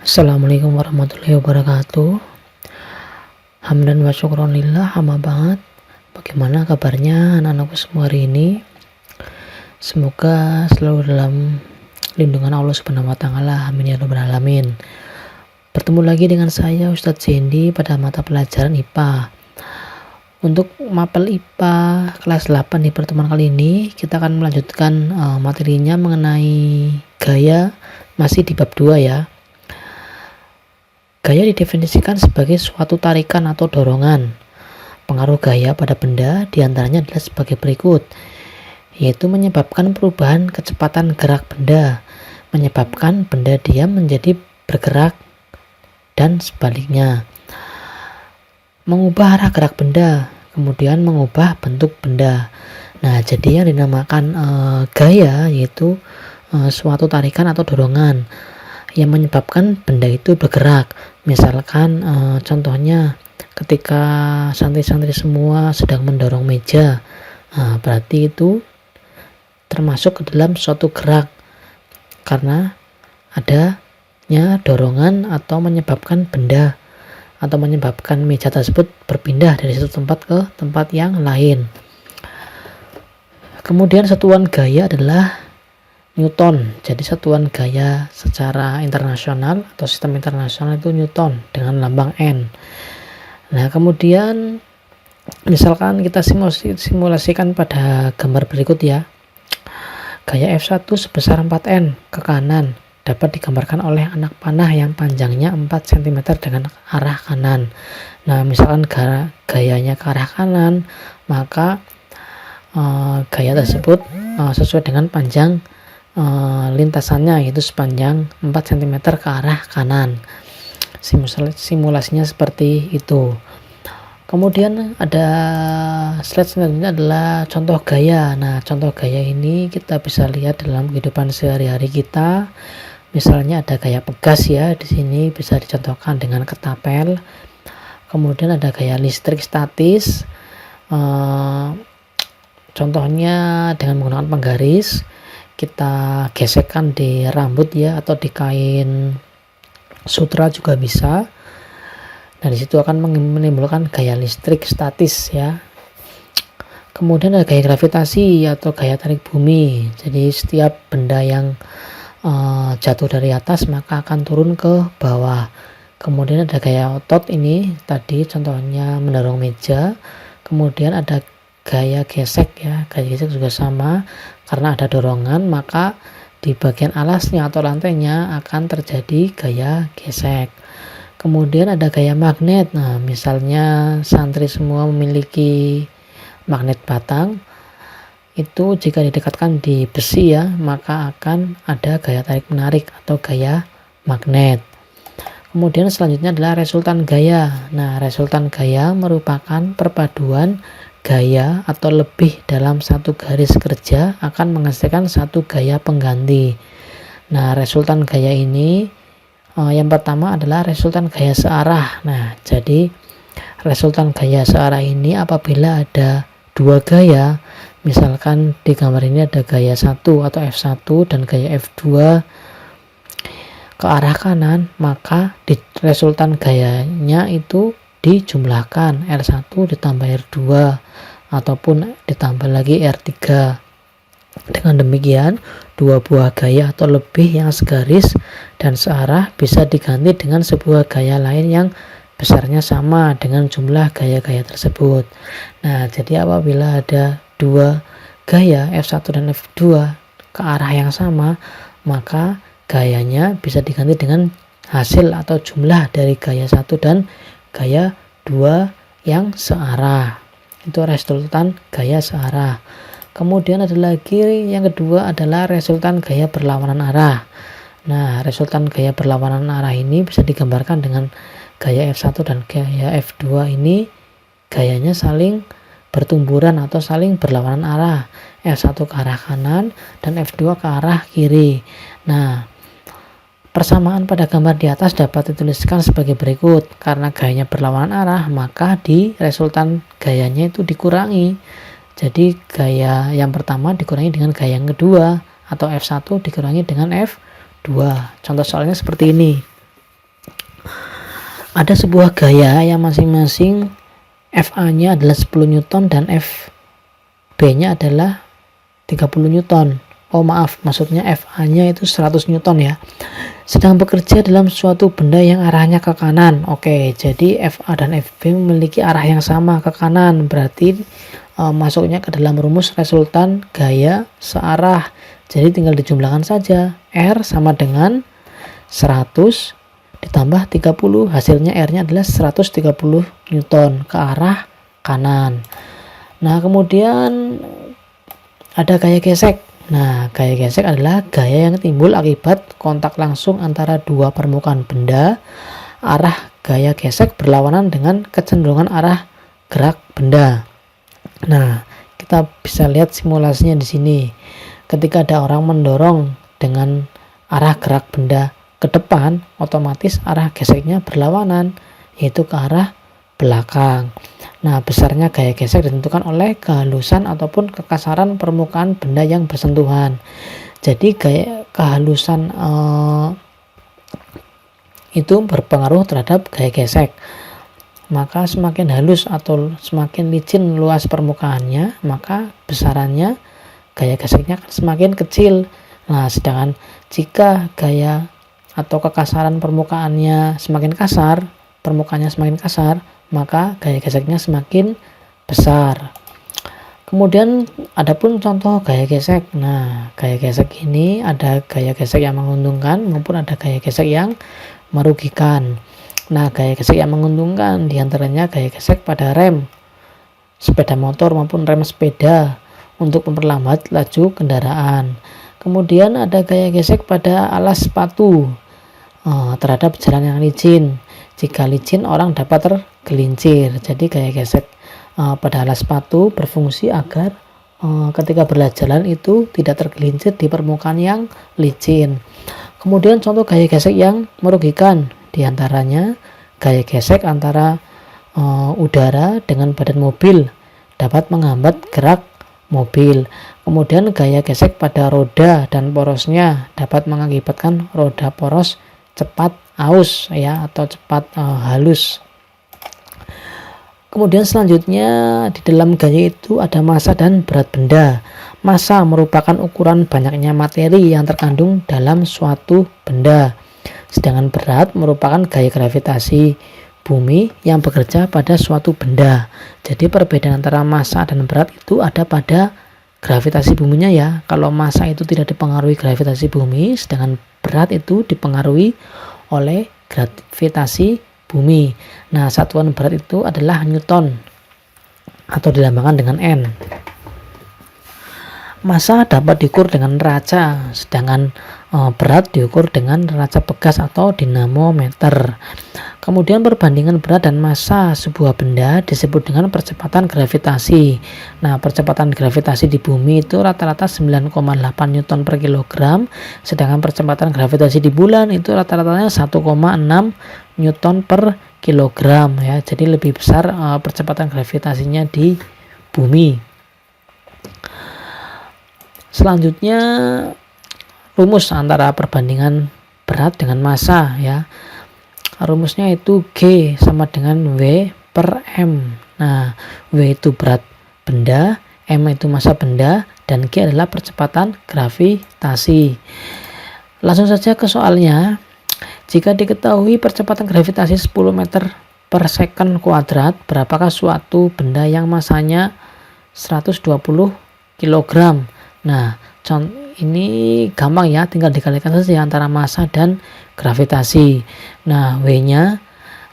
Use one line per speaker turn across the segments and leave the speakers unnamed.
Assalamualaikum warahmatullahi wabarakatuh. Hamdan wa syukron lillah, amma ba'd. Bagaimana kabarnya anak-anakku semua hari ini? Semoga selalu dalam lindungan Allah Subhanahu wa taala. Amin ya rabbal alamin. Bertemu lagi dengan saya Ustadz Zendi pada mata pelajaran IPA. Untuk mapel IPA kelas 8 di pertemuan kali ini kita akan melanjutkan materinya mengenai gaya, masih di bab 2 ya. Gaya didefinisikan sebagai suatu tarikan atau dorongan. Pengaruh gaya pada benda diantaranya adalah sebagai berikut, yaitu menyebabkan perubahan kecepatan gerak benda, menyebabkan benda diam menjadi bergerak, dan sebaliknya. Mengubah arah gerak benda, kemudian mengubah bentuk benda. Nah, jadi yang dinamakan gaya yaitu suatu tarikan atau dorongan yang menyebabkan benda itu bergerak. Misalkan contohnya ketika santri-santri semua sedang mendorong meja, berarti itu termasuk ke dalam suatu gerak karena adanya dorongan atau menyebabkan benda atau menyebabkan meja tersebut berpindah dari satu tempat ke tempat yang lain. Kemudian satuan gaya adalah Newton. Jadi satuan gaya secara internasional atau sistem internasional itu Newton dengan lambang N. Nah, kemudian misalkan kita simulasikan pada gambar berikut ya. Gaya F1 sebesar 4N ke kanan dapat digambarkan oleh anak panah yang panjangnya 4 cm dengan arah kanan. Nah, misalkan gayanya ke arah kanan, maka gaya tersebut sesuai dengan panjang lintasannya, yaitu sepanjang 4 cm ke arah kanan. Simulasinya seperti itu. Kemudian ada slide selanjutnya adalah contoh gaya. Nah, contoh gaya ini kita bisa lihat dalam kehidupan sehari-hari kita. Misalnya ada gaya pegas ya, di sini bisa dicontohkan dengan ketapel. Kemudian ada gaya listrik statis. Contohnya dengan menggunakan penggaris. Kita gesekkan di rambut ya, atau di kain sutra juga bisa. Nah, disitu akan menimbulkan gaya listrik statis ya. Kemudian ada gaya gravitasi atau gaya tarik bumi. Jadi setiap benda yang jatuh dari atas maka akan turun ke bawah. Kemudian ada gaya otot, ini tadi contohnya mendorong meja. Kemudian ada gaya gesek ya, gaya gesek juga sama, karena ada dorongan maka di bagian alasnya atau lantainya akan terjadi gaya gesek. Kemudian ada gaya magnet. Nah, misalnya santri semua memiliki magnet batang, itu jika didekatkan di besi ya, maka akan ada gaya tarik menarik atau gaya magnet. Kemudian selanjutnya adalah resultan gaya. Nah, resultan gaya merupakan perpaduan gaya atau lebih dalam satu garis kerja akan menghasilkan satu gaya pengganti. Nah, resultan gaya ini yang pertama adalah resultan gaya searah. Nah, jadi resultan gaya searah ini apabila ada dua gaya, misalkan di gambar ini ada gaya 1 atau F1 dan gaya F2 ke arah kanan, maka di resultan gayanya itu dijumlahkan R1 ditambah R2 ataupun ditambah lagi R3. Dengan demikian, dua buah gaya atau lebih yang segaris dan searah bisa diganti dengan sebuah gaya lain yang besarnya sama dengan jumlah gaya-gaya tersebut. Nah, jadi apabila ada dua gaya F1 dan F2 ke arah yang sama, maka gayanya bisa diganti dengan hasil atau jumlah dari gaya 1 dan gaya 2 yang searah. Itu resultan gaya searah. Kemudian ada lagi yang kedua adalah resultan gaya berlawanan arah. Nah, resultan gaya berlawanan arah ini bisa digambarkan dengan gaya F1 dan gaya F2 ini gayanya saling bertumburan atau saling berlawanan arah. F1 ke arah kanan dan F2 ke arah kiri. Nah, persamaan pada gambar di atas dapat dituliskan sebagai berikut. Karena gayanya berlawanan arah, maka di resultan gayanya itu dikurangi. Jadi gaya yang pertama dikurangi dengan gaya yang kedua, atau F1 dikurangi dengan F2. Contoh soalnya seperti ini. Ada sebuah gaya yang masing-masing FA-nya adalah 10 Newton dan FB-nya adalah 30 Newton. Oh maaf, maksudnya FA-nya itu 100 Newton ya. Sedang bekerja dalam suatu benda yang arahnya ke kanan. Oke, jadi FA dan FB memiliki arah yang sama ke kanan. Berarti masuknya ke dalam rumus resultan gaya searah. Jadi tinggal dijumlahkan saja. R sama dengan 100 ditambah 30, hasilnya R-nya adalah 130 Newton ke arah kanan. Nah, kemudian ada gaya gesek. Nah, gaya gesek adalah gaya yang timbul akibat kontak langsung antara dua permukaan benda. Arah gaya gesek berlawanan dengan kecenderungan arah gerak benda. Nah, kita bisa lihat simulasinya di sini. Ketika ada orang mendorong dengan arah gerak benda ke depan, otomatis arah geseknya berlawanan, yaitu ke arah belakang. Nah, besarnya gaya gesek ditentukan oleh kehalusan ataupun kekasaran permukaan benda yang bersentuhan. Jadi gaya kehalusan itu berpengaruh terhadap gaya gesek. Maka semakin halus atau semakin licin luas permukaannya, maka besarannya gaya geseknya akan semakin kecil. Nah, sedangkan jika gaya atau kekasaran permukaannya semakin kasar, maka gaya geseknya semakin besar. Kemudian adapun contoh gaya gesek. Nah, gaya gesek ini ada gaya gesek yang menguntungkan maupun ada gaya gesek yang merugikan. Nah, gaya gesek yang menguntungkan diantaranya gaya gesek pada rem sepeda motor maupun rem sepeda untuk memperlambat laju kendaraan. Kemudian ada gaya gesek pada alas sepatu terhadap jalan yang licin. Jika licin, orang dapat tergelincir. Jadi gaya gesek pada alas sepatu berfungsi agar ketika berjalan itu tidak tergelincir di permukaan yang licin. Kemudian contoh gaya gesek yang merugikan diantaranya gaya gesek antara udara dengan badan mobil dapat menghambat gerak mobil. Kemudian gaya gesek pada roda dan porosnya dapat mengakibatkan roda poros cepat aus ya atau cepat halus. Kemudian selanjutnya di dalam gaya itu ada massa dan berat benda. Massa merupakan ukuran banyaknya materi yang terkandung dalam suatu benda. Sedangkan berat merupakan gaya gravitasi bumi yang bekerja pada suatu benda. Jadi perbedaan antara massa dan berat itu ada pada gravitasi buminya ya. Kalau massa itu tidak dipengaruhi gravitasi bumi, sedangkan berat itu dipengaruhi oleh gravitasi bumi. Nah, satuan berat itu adalah Newton atau dilambangkan dengan N. Massa dapat diukur dengan neraca, sedangkan berat diukur dengan neraca pegas atau dinamometer. Kemudian perbandingan berat dan massa sebuah benda disebut dengan percepatan gravitasi. Nah, percepatan gravitasi di bumi itu rata-rata 9,8 Newton per kilogram, sedangkan percepatan gravitasi di bulan itu rata-ratanya 1,6 Newton per kilogram ya. Jadi lebih besar percepatan gravitasinya di bumi. Selanjutnya rumus antara perbandingan berat dengan massa ya. Rumusnya itu G sama dengan W per M. Nah, W itu berat benda, M itu massa benda, dan G adalah percepatan gravitasi. Langsung saja ke soalnya. Jika diketahui percepatan gravitasi 10 meter per second kuadrat, berapakah suatu benda yang massanya 120 kg? Nah, ini gampang ya, tinggal dikalikan saja antara massa dan gravitasi. Nah, W-nya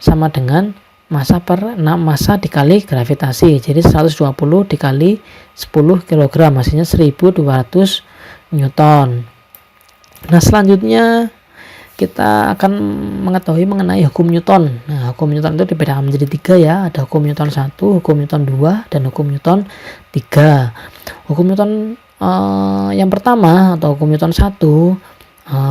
sama dengan massa per 6 massa dikali gravitasi. Jadi 120 dikali 10 kg, hasilnya 1200 Newton. Nah, selanjutnya kita akan mengetahui mengenai hukum Newton. Nah, hukum Newton itu dibedakan menjadi 3 ya. Ada hukum Newton 1, hukum Newton 2, dan hukum Newton 3. Hukum Newton yang pertama atau hukum Newton 1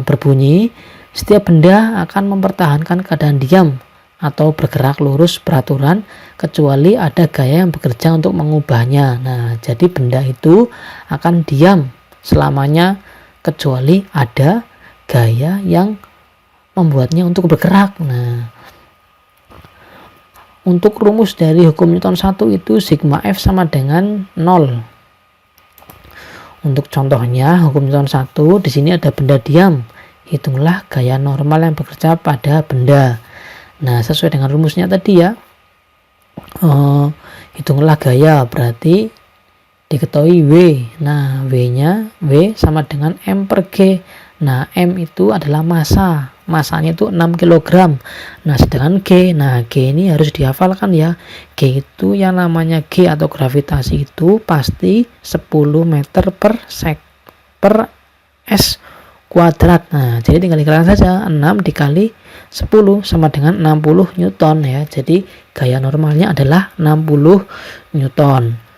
berbunyi setiap benda akan mempertahankan keadaan diam atau bergerak lurus beraturan kecuali ada gaya yang bekerja untuk mengubahnya. Nah, jadi benda itu akan diam selamanya kecuali ada gaya yang membuatnya untuk bergerak. Nah, Untuk rumus dari hukum Newton 1 itu sigma F sama dengan 0. Untuk contohnya hukum Newton 1, di sini ada benda diam. Hitunglah gaya normal yang bekerja pada benda. Nah, sesuai dengan rumusnya tadi ya. Hitunglah gaya, berarti diketahui W. Nah, W sama dengan M per G. Nah, M itu adalah massa. Masanya itu 6 kg. Nah, sedangkan G. Nah, G ini harus dihafalkan ya. G itu yang namanya G atau gravitasi itu pasti 10 meter per S kuadrat. Nah, jadi tinggal dikalikan saja. 6 dikali 10 sama dengan 60 Newton ya. Jadi gaya normalnya adalah 60 Newton.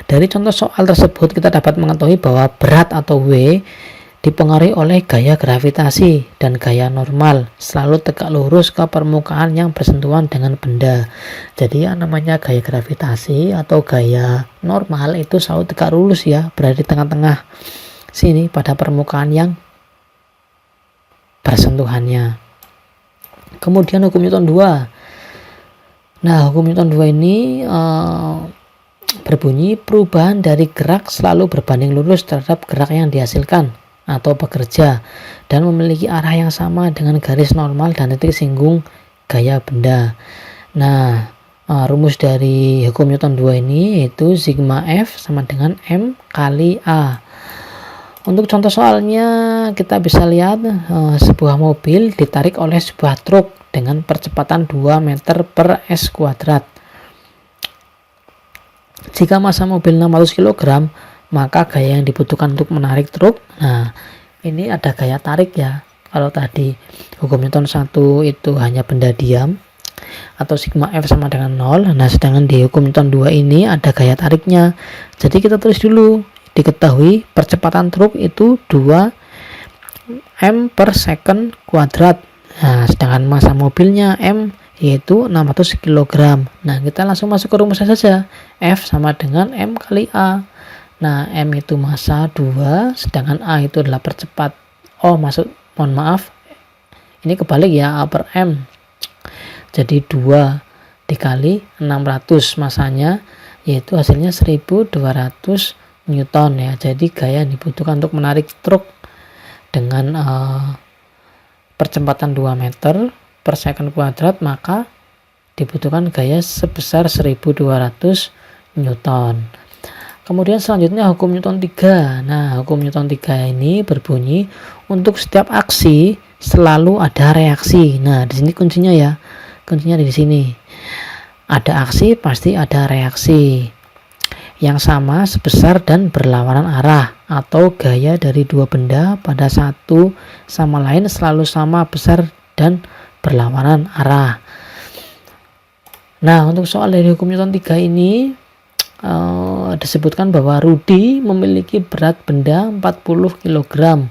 Dari contoh soal tersebut kita dapat mengetahui bahwa berat atau W dipengaruhi oleh gaya gravitasi dan gaya normal selalu tegak lurus ke permukaan yang bersentuhan dengan benda. Jadi yang namanya gaya gravitasi atau gaya normal itu selalu tegak lurus ya, berada di tengah-tengah sini pada permukaan yang bersentuhannya. Kemudian hukum Newton 2. Nah, hukum Newton 2 ini berbunyi perubahan dari gerak selalu berbanding lurus terhadap gerak yang dihasilkan atau bekerja dan memiliki arah yang sama dengan garis normal dan titik singgung gaya benda. Nah, rumus dari hukum Newton 2 ini yaitu sigma F sama dengan M kali A. Untuk contoh soalnya kita bisa lihat sebuah mobil ditarik oleh sebuah truk dengan percepatan 2 meter per S kuadrat. Jika massa mobil 600 kg, maka gaya yang dibutuhkan untuk menarik truk. Nah, ini ada gaya tarik ya. Kalau tadi hukum Newton 1 itu hanya benda diam atau sigma F sama dengan 0. Nah, sedangkan di hukum Newton 2 ini ada gaya tariknya. Jadi kita tulis dulu. Diketahui percepatan truk itu 2 M per second kuadrat. Nah, sedangkan massa mobilnya M yaitu 600 kg. Nah, kita langsung masuk ke rumusnya saja. F sama dengan M kali A. Nah, M itu massa 2, sedangkan A itu adalah percepat. Mohon maaf. Ini kebalik ya, A per M. Jadi 2 dikali 600 massanya, yaitu hasilnya 1200 Newton ya. Jadi gaya yang dibutuhkan untuk menarik truk dengan percepatan 2 meter per second kuadrat, maka dibutuhkan gaya sebesar 1200 Newton. Kemudian selanjutnya hukum Newton 3. Nah, hukum Newton 3 ini berbunyi untuk setiap aksi selalu ada reaksi. Nah, di sini kuncinya ya. Kuncinya di sini. Ada aksi pasti ada reaksi yang sama, sebesar dan berlawanan arah, atau gaya dari dua benda pada satu sama lain selalu sama besar dan berlawanan arah. Nah, untuk soal dari hukum Newton 3 ini disebutkan bahwa Rudi memiliki berat benda 40 kg.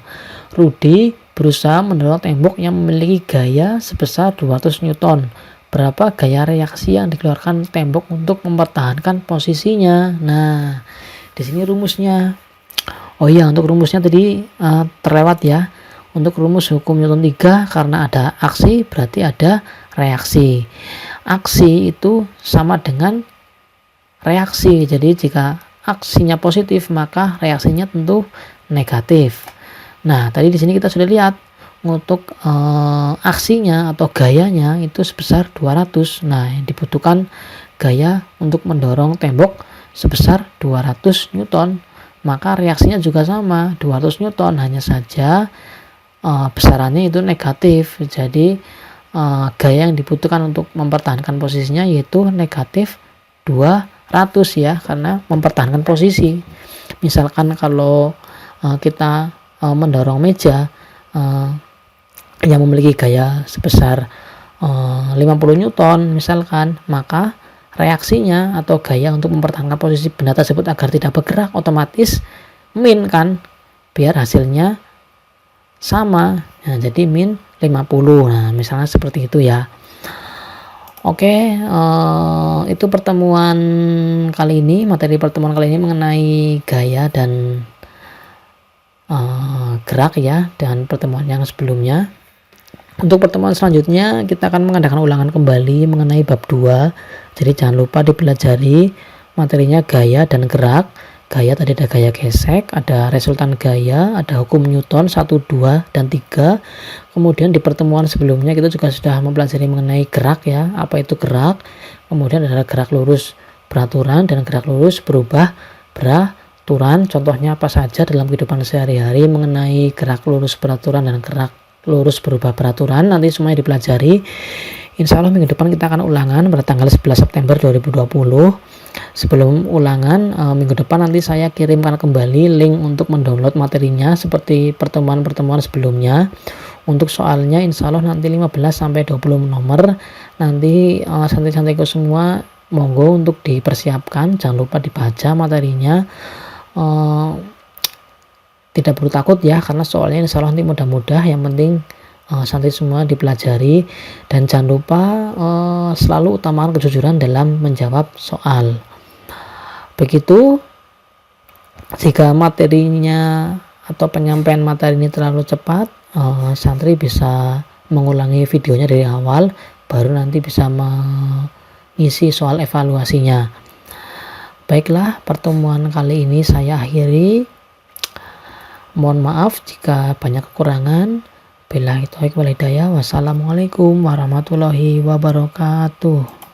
Rudi berusaha mendorong tembok yang memiliki gaya sebesar 200 Newton. Berapa gaya reaksi yang dikeluarkan tembok untuk mempertahankan posisinya? Nah, di sini rumusnya. Oh iya, untuk rumusnya tadi terlewat ya. Untuk rumus hukum Newton 3, karena ada aksi berarti ada reaksi. Aksi itu sama dengan reaksi. Jadi jika aksinya positif, maka reaksinya tentu negatif. Nah, tadi di sini kita sudah lihat untuk aksinya atau gayanya itu sebesar 200. Nah, yang dibutuhkan gaya untuk mendorong tembok sebesar 200 Newton. Maka reaksinya juga sama, 200 Newton, hanya saja besarannya itu negatif. Jadi gaya yang dibutuhkan untuk mempertahankan posisinya yaitu negatif 200 ya, karena mempertahankan posisi. Misalkan kalau kita mendorong meja yang memiliki gaya sebesar 50 Newton misalkan, maka reaksinya atau gaya untuk mempertahankan posisi benda tersebut agar tidak bergerak otomatis min kan, biar hasilnya sama. Nah, jadi min 50. Nah, misalnya seperti itu ya. Oke, itu pertemuan kali ini, materi pertemuan kali ini mengenai gaya dan gerak ya, dan pertemuan yang sebelumnya. Untuk pertemuan selanjutnya kita akan mengadakan ulangan kembali mengenai bab 2. Jadi jangan lupa dipelajari materinya gaya dan gerak. Gaya tadi ada gaya gesek, ada resultan gaya, ada hukum Newton 1, 2, dan 3. Kemudian di pertemuan sebelumnya kita juga sudah mempelajari mengenai gerak ya, apa itu gerak. Kemudian ada gerak lurus beraturan dan gerak lurus berubah beraturan. Contohnya apa saja dalam kehidupan sehari-hari mengenai gerak lurus beraturan dan gerak lurus berubah peraturan, nanti semuanya dipelajari. Insya Allah minggu depan kita akan ulangan pada tanggal 11 September 2020. Sebelum ulangan minggu depan nanti saya kirimkan kembali link untuk mendownload materinya seperti pertemuan-pertemuan sebelumnya. Untuk soalnya insya Allah nanti 15-20 nomor. Nanti santri-santriku semua monggo untuk dipersiapkan, jangan lupa dibaca materinya. Tidak perlu takut ya, karena soalnya insya Allah nanti mudah-mudah. Yang penting santri semua dipelajari, dan jangan lupa selalu utamakan kejujuran dalam menjawab soal. Begitu. Jika materinya atau penyampaian materi ini terlalu cepat, santri bisa mengulangi videonya dari awal, baru nanti bisa mengisi soal evaluasinya. Baiklah, pertemuan kali ini saya akhiri. Mohon maaf jika banyak kekurangan. Billahi taufiq wal hidayah. Wassalamualaikum warahmatullahi wabarakatuh.